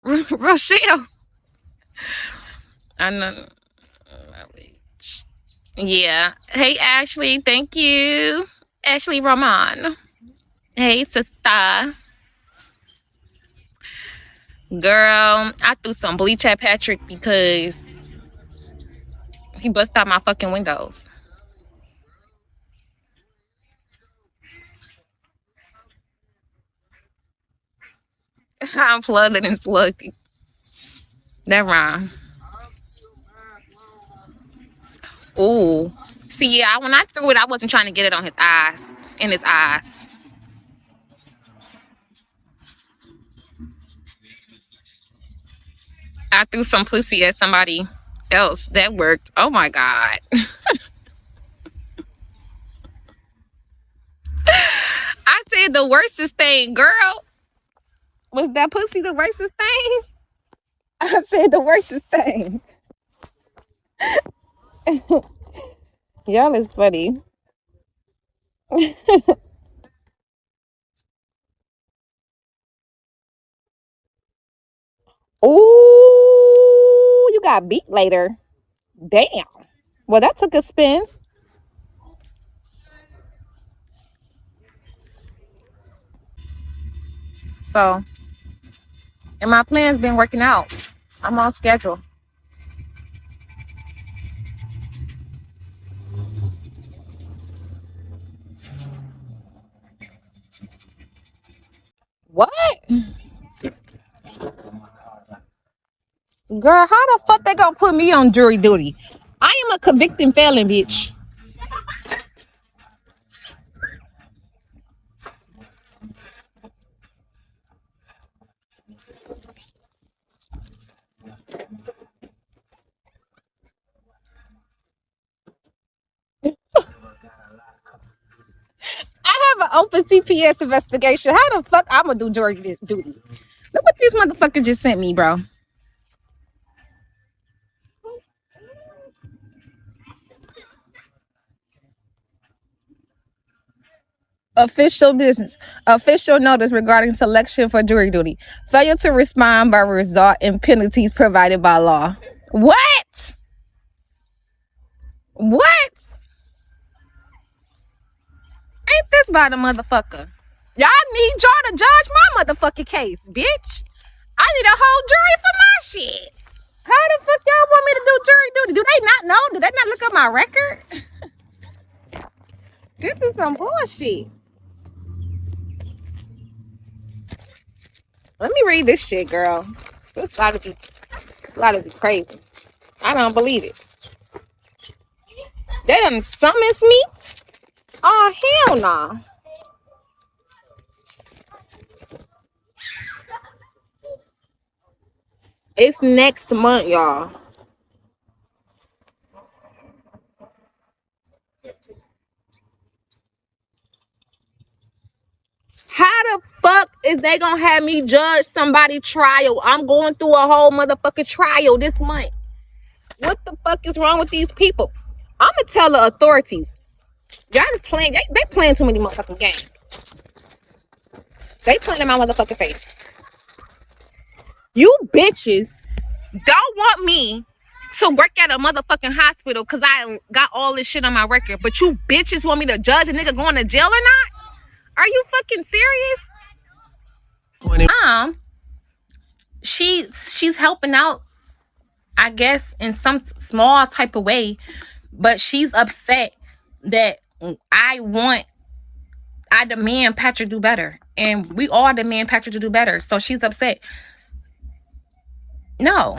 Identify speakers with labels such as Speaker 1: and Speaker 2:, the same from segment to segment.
Speaker 1: Rochelle. I know. Yeah. Hey, Ashley. Thank you. Ashley Roman. Hey, sister. Girl, I threw some bleach at Patrick because he busted out my fucking windows. I'm flooded and sluggy. That rhyme. Ooh. See, yeah, when I threw it, I wasn't trying to get it on his eyes. In his eyes. I threw some pussy at somebody else. That worked. Oh my God. I said the worstest thing, girl. Was that pussy the worstest thing? I said the worstest thing. Y'all is funny. Ooh, you got beat later. Damn. Well, that took a spin. So, and my plan's been working out. I'm on schedule. What? Girl, how the fuck they gonna put me on jury duty? I am a convicted felon, bitch. I have an open CPS investigation. How the fuck I'm gonna do jury duty? Look what this motherfucker just sent me, bro. Official business. Official notice regarding selection for jury duty. Failure to respond by result in penalties provided by law. What? What? Ain't this about a motherfucker? Y'all need y'all to judge my motherfucking case, bitch. I need a whole jury for my shit. How the fuck y'all want me to do jury duty? Do they not know? Do they not look at my record? This is some bullshit. Let me read this shit, girl. This gotta be crazy. I don't believe it. They done summons me? Oh, hell nah. It's next month, y'all. How the fuck is they gonna have me judge somebody trial? I'm going through a whole motherfucking trial this month. What the fuck is wrong with these people? I'ma tell the authorities. Y'all just playing, they playing too many motherfucking games. They playing in my motherfucking face. You bitches don't want me to work at a motherfucking hospital because I got all this shit on my record. But you bitches want me to judge a nigga going to jail or not? Are you fucking serious? She's helping out, I guess, in some small type of way, but she's upset that I demand Patrick do better, and we all demand Patrick to do better. So she's upset. No,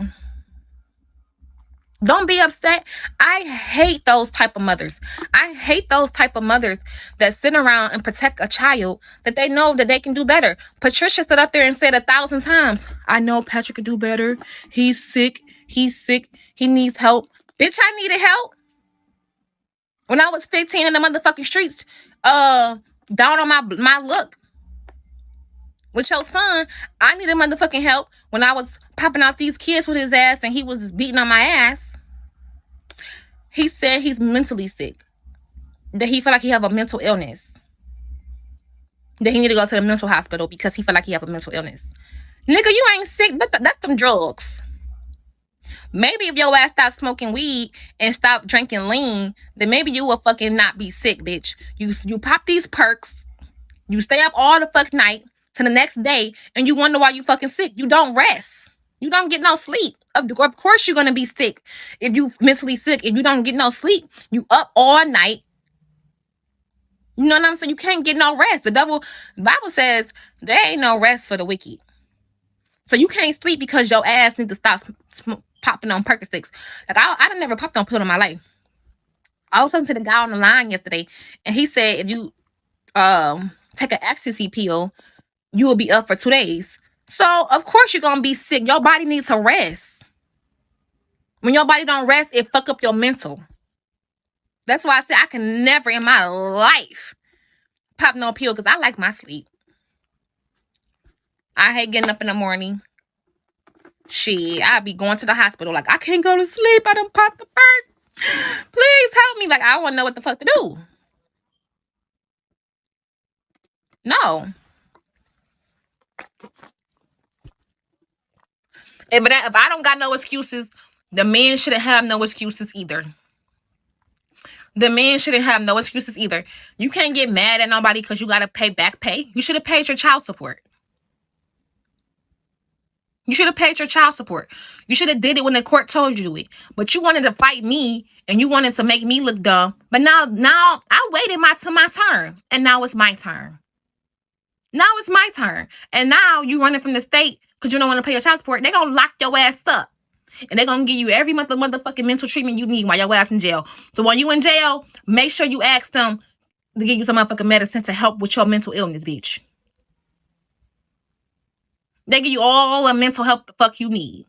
Speaker 1: don't be upset. I hate those type of mothers. I hate those type of mothers that sit around and protect a child that they know that they can do better. Patricia stood up there and said 1,000 times, I know Patrick could do better. He's sick. He needs help. Bitch, I needed help. When I was 15 in the motherfucking streets, down on my luck. With your son, I needed motherfucking help when I was popping out these kids with his ass and he was just beating on my ass. He said he's mentally sick. That he feel like he have a mental illness. That he need to go to the mental hospital because he feel like he have a mental illness. Nigga, you ain't sick. That's them drugs. Maybe if your ass stop smoking weed and stop drinking lean, then maybe you will fucking not be sick, bitch. You pop these perks, you stay up all the fuck night to the next day, and you wonder why you fucking sick. You don't rest. You don't get no sleep. Of course you're gonna be sick if you mentally sick. If you don't get no sleep, you up all night. You know what I'm saying? You can't get no rest. The Bible says there ain't no rest for the wicked. So you can't sleep because your ass need to stop popping on Percocets. Like I done never popped on pill in my life. I was talking to the guy on the line yesterday, and he said if you take an ecstasy pill, you will be up for 2 days. So of course you're gonna be sick. Your body needs to rest. When your body don't rest, it fuck up your mental. That's why I said I can never in my life pop no pill because I like my sleep. I hate getting up in the morning. Shit, I be going to the hospital like I can't go to sleep. I done popped the perk. Please help me. Like I want to know what the fuck to do. No. If I don't got no excuses, the man shouldn't have no excuses either. The man shouldn't have no excuses either. You can't get mad at nobody because you got to pay back pay. You should have paid your child support. You should have paid your child support. You should have did it when the court told you to do it. But you wanted to fight me and you wanted to make me look dumb. But now I waited my turn. And now it's my turn. Now it's my turn. And now you running from the state because you don't want to pay your child support. They're going to lock your ass up. And they're going to give you every month the motherfucking mental treatment you need while your ass in jail. So when you in jail, make sure you ask them to give you some motherfucking medicine to help with your mental illness, bitch. They give you all the mental help the fuck you need.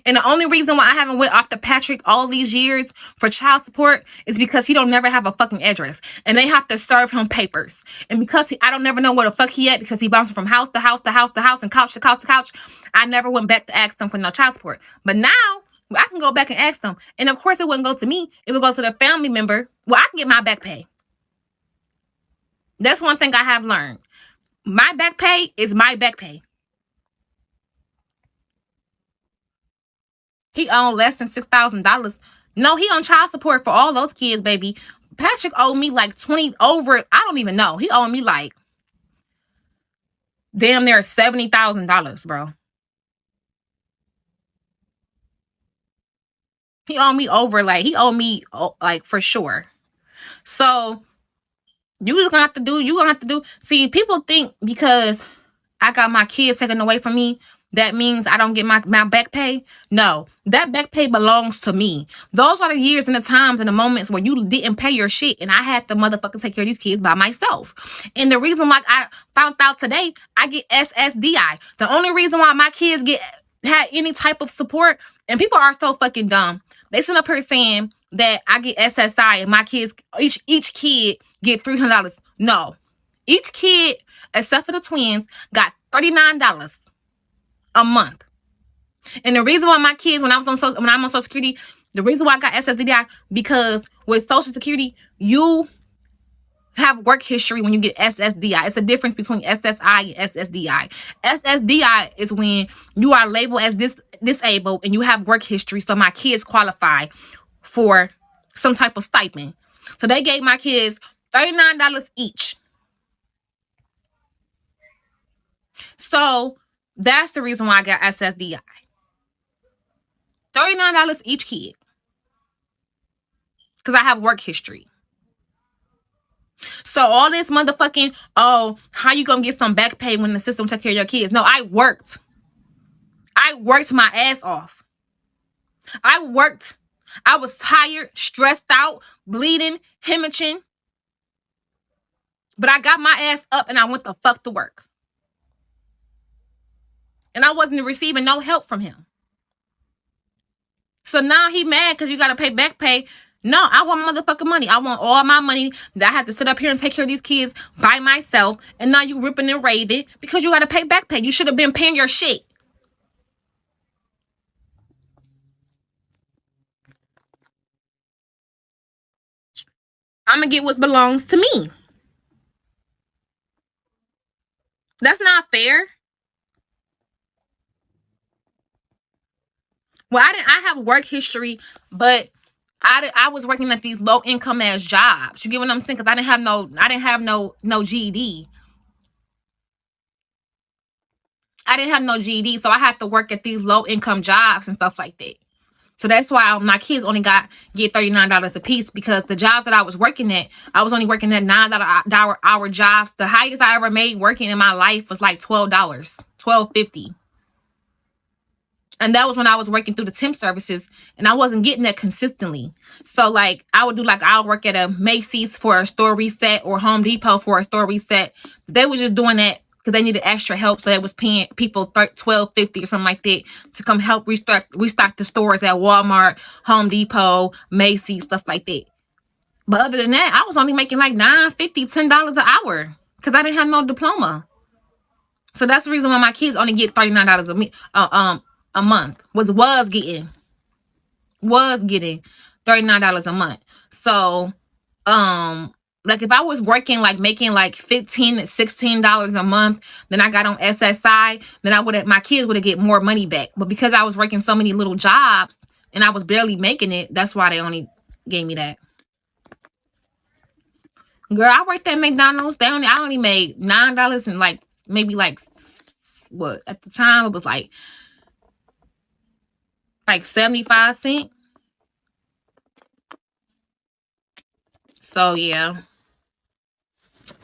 Speaker 1: And the only reason why I haven't went off to Patrick all these years for child support is because he don't never have a fucking address. And they have to serve him papers. And because I don't never know where the fuck he at because he bouncing from house to house to house to house and couch to couch to couch, I never went back to ask him for no child support. But now I can go back and ask them. And of course it wouldn't go to me. It would go to the family member. Well, I can get my back pay. That's one thing I have learned. My back pay is my back pay. He owned less than $6,000. No, he on child support for all those kids, baby. Patrick owed me like 20 over. I don't even know. He owed me like damn near $70,000, bro. He owed me over like for sure. So you just gonna have to do. See, people think because I got my kids taken away from me, that means I don't get my back pay. No, that back pay belongs to me. Those are the years and the times and the moments where you didn't pay your shit and I had to motherfucking take care of these kids by myself. And the reason why I found out today, I get SSDI. The only reason why my kids had any type of support, and people are so fucking dumb. They sit up here saying that I get SSI and my kids, each kid get $300. No, each kid, except for the twins, got $39 a month. And the reason why my kids, when I'm on Social Security, the reason why I got SSDI, because with Social Security, you have work history when you get SSDI. It's a difference between SSI and SSDI. SSDI is when you are labeled as disabled and you have work history. So my kids qualify for some type of stipend. So they gave my kids $39 each. So that's the reason why I got SSDI. $39 each kid. Because I have work history. So all this motherfucking, oh, how you gonna get some back pay when the system took care of your kids? No, I worked. I worked my ass off. I worked. I was tired, stressed out, bleeding, hemorrhaging. But I got my ass up and I went the fuck to work. And I wasn't receiving no help from him. So now he mad because you got to pay back pay. No, I want motherfucking money. I want all my money that I have to sit up here and take care of these kids by myself. And now you ripping and raving because you got to pay back pay. You should have been paying your shit. I'm going to get what belongs to me. That's not fair. Well, I have work history, but I was working at these low income ass jobs. You get what I'm saying? Because I didn't have no GED. I didn't have no GED, so I had to work at these low income jobs and stuff like that. So that's why my kids only get $39 a piece, because the jobs that I was working at, I was only working at $9 hour jobs. The highest I ever made working in my life was like $12, $12.50. And that was when I was working through the temp services, and I wasn't getting that consistently. So like I'll work at a Macy's for a store reset or Home Depot for a store reset. They were just doing that because they needed extra help. So they was paying people $12.50 or something like that to come help restock the stores at Walmart, Home Depot, Macy's, stuff like that. But other than that, I was only making like $9.50, $10 an hour because I didn't have no diploma. So that's the reason why my kids only get $39 a month. Was getting $39 a month. So like if I was working like making like $15 to $16 a month, then I got on SSI, then my kids would have get more money back. But because I was working so many little jobs and I was barely making it, that's why they only gave me that. Girl, I worked at McDonald's. I only made $9 and like maybe like what at the time it was like 75 cents. So yeah,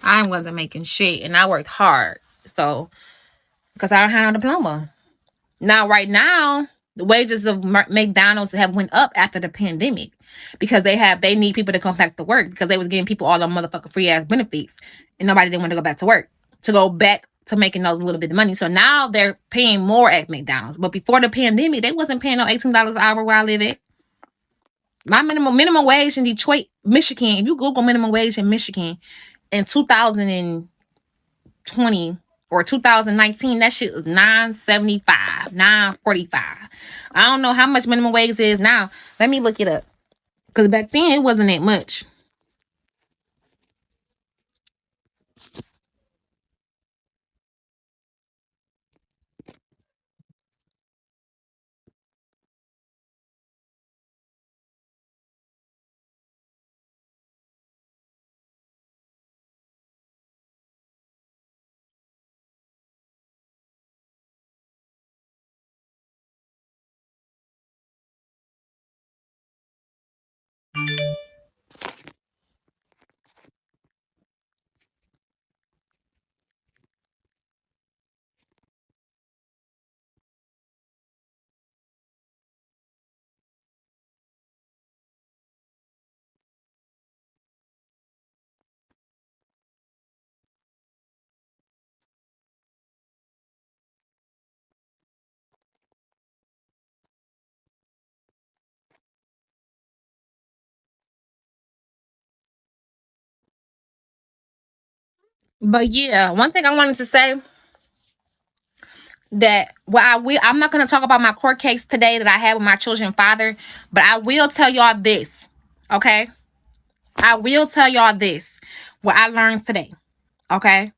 Speaker 1: I wasn't making shit, and I worked hard. So because I don't have no diploma. Now, right now, the wages of McDonald's have went up after the pandemic because they need people to come back to work because they was giving people all the motherfucking free ass benefits, and nobody didn't want to go back to work to go back to making those little bit of money. So now they're paying more at McDonald's. But before the pandemic, they wasn't paying no $18 an hour where I live at. My minimum wage in Detroit, Michigan, if you Google minimum wage in Michigan in 2020 or 2019, that shit was $9.75, $9.45. I don't know how much minimum wage is now. Let me look it up. Because back then, it wasn't that much. But yeah, one thing I wanted to say that I'm not going to talk about my court case today that I had with my children's father, but I will tell y'all this, okay? I will tell y'all this, what I learned today, okay?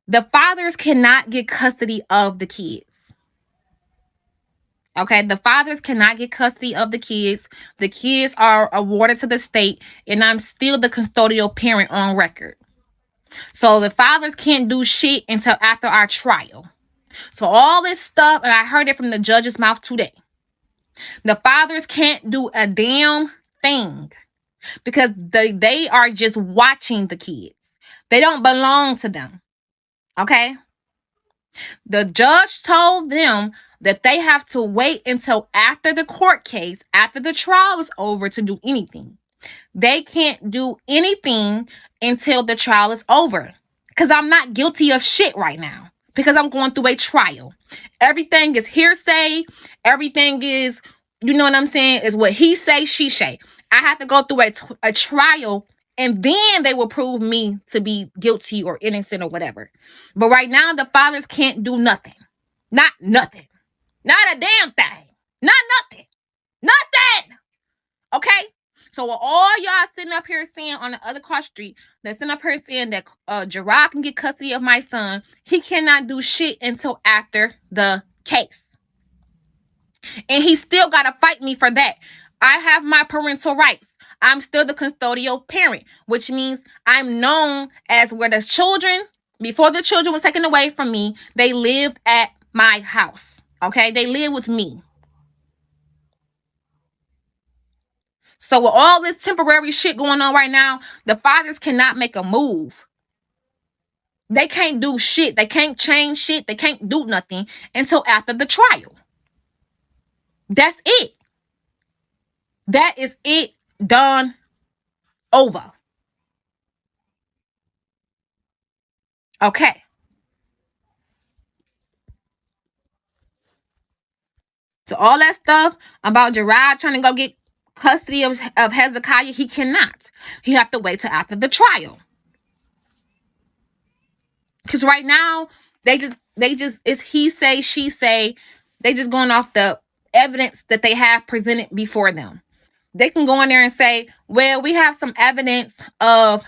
Speaker 1: The fathers cannot get custody of the kids. Okay, the fathers cannot get custody of the kids. The kids are awarded to the state, and I'm still the custodial parent on record. So the fathers can't do shit until after our trial. So all this stuff, and I heard it from the judge's mouth today. The fathers can't do a damn thing because they are just watching the kids. They don't belong to them. Okay? The judge told them that they have to wait until after the court case, after the trial is over, to do anything. They can't do anything until the trial is over. Because I'm not guilty of shit right now. Because I'm going through a trial. Everything is hearsay. Everything is, you know what I'm saying, is what he say, she say. I have to go through a trial, and then they will prove me to be guilty or innocent or whatever. But right now, the fathers can't do nothing. Not nothing. Not a damn thing. Not nothing. Nothing. Okay? So with all y'all sitting up here saying on the other cross street, that sitting up here saying that Gerard can get custody of my son, he cannot do shit until after the case. And he still got to fight me for that. I have my parental rights. I'm still the custodial parent, which means I'm known as where the children, before the children was taken away from me, they lived at my house. Okay? They live with me. So with all this temporary shit going on right now, the fathers cannot make a move. They can't do shit. They can't change shit. They can't do nothing until after the trial. That's it. That is it. Done. Over. Okay. So all that stuff about Gerard trying to go get custody of Hezekiah, he cannot. He have to wait till after the trial. Because right now, they just it's he say, she say. They just going off the evidence that they have presented before them. They can go in there and say, well, we have some evidence of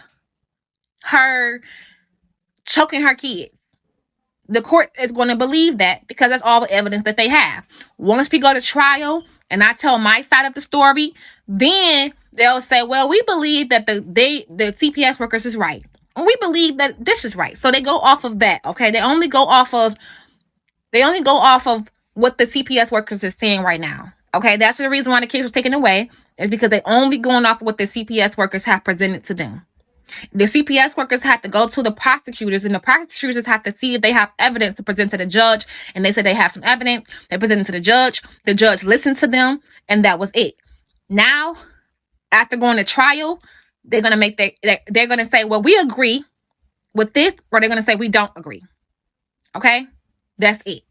Speaker 1: her choking her kids. The court is going to believe that because that's all the evidence that they have. Once we go to trial and I tell my side of the story, then they'll say, well, we believe that the CPS workers is right. And we believe that this is right. So they go off of that. Okay. They only go off of what the CPS workers is saying right now. Okay. That's the reason why the case was taken away, is because they only going off of what the CPS workers have presented to them. The CPS workers have to go to the prosecutors, and the prosecutors have to see if they have evidence to present to the judge. And they said they have some evidence. They presented to the judge. The judge listened to them, and that was it. Now, after going to trial, they're gonna they're gonna say, well, we agree with this, or they're gonna say we don't agree. Okay, that's it.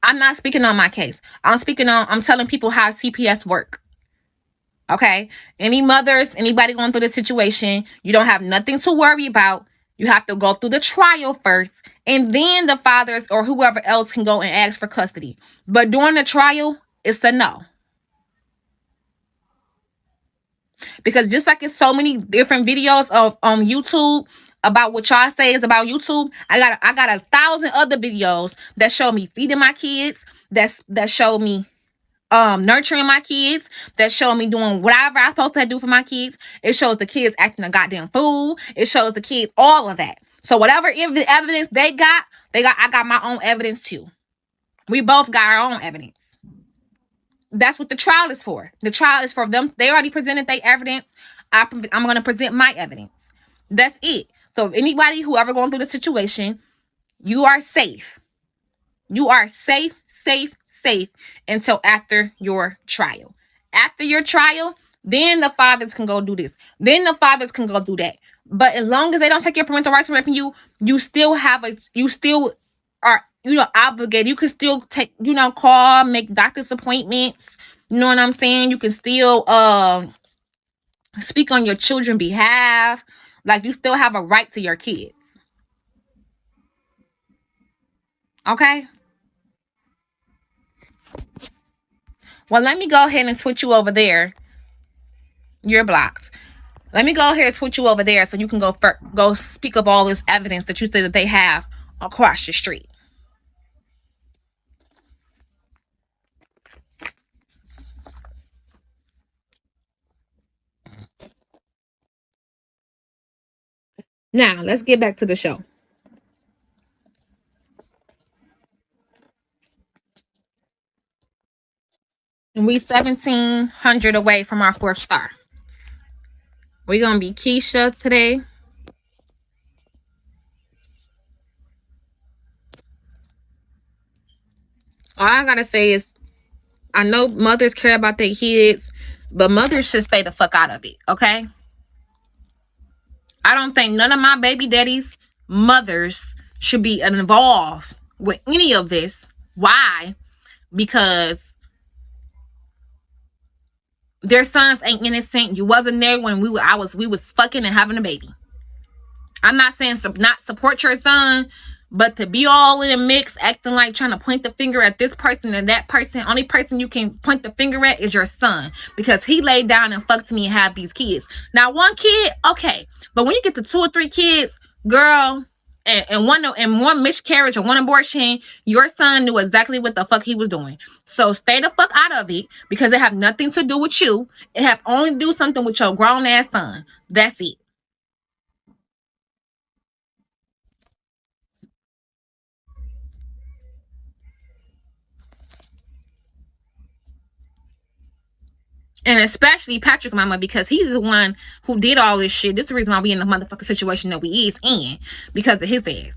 Speaker 1: I'm not speaking on my case. I'm telling people how CPS work. Okay. Any mothers, anybody going through this situation, you don't have nothing to worry about. You have to go through the trial first, and then the fathers or whoever else can go and ask for custody. But during the trial, it's a no. Because just like it's so many different videos on YouTube about what y'all say is about YouTube, I got 1,000 other videos that show me feeding my kids, that show me nurturing my kids, that show me doing whatever I'm supposed to do for my kids. It shows the kids acting a goddamn fool. It shows the kids all of that. So whatever evidence they got, I got my own evidence too. We both got our own evidence. That's what the trial is for. The trial is for them. They already presented their evidence. I'm going to present my evidence. That's it. So if anybody, whoever going through the situation, you are safe. You are safe until after your trial. After your trial, then the fathers can go do this. Then the fathers can go do that. But as long as they don't take your parental rights away from you, you still are, obligated. You can still take, call, make doctor's appointments. You know what I'm saying? You can still speak on your children's behalf. Like, you still have a right to your kids. Okay? Well, let me go ahead and switch you over there. You're blocked. Let me go ahead and switch you over there so you can go speak of all this evidence that you say that they have across the street. Now, let's get back to the show. And we 1,700 away from our 4th star. We're going to be Keisha today. All I got to say is, I know mothers care about their kids, but mothers should stay the fuck out of it, okay? I don't think none of my baby daddies' mothers should be involved with any of this. Why? Because their sons ain't innocent. You wasn't there when we was fucking and having a baby. I'm not saying not support your son, But to be all in a mix, acting like trying to point the finger at this person and that person, only person you can point the finger at is your son. Because he laid down and fucked me and had these kids. Now, one kid, okay. But when you get to 2 or 3 kids, girl, and one miscarriage or one abortion, your son knew exactly what the fuck he was doing. So stay the fuck out of it, because it have nothing to do with you. It have only to do something with your grown ass son. That's it. And especially Patrick Mama, because he's the one who did all this shit. This is the reason why we in the motherfucking situation that we is in, because of his ass.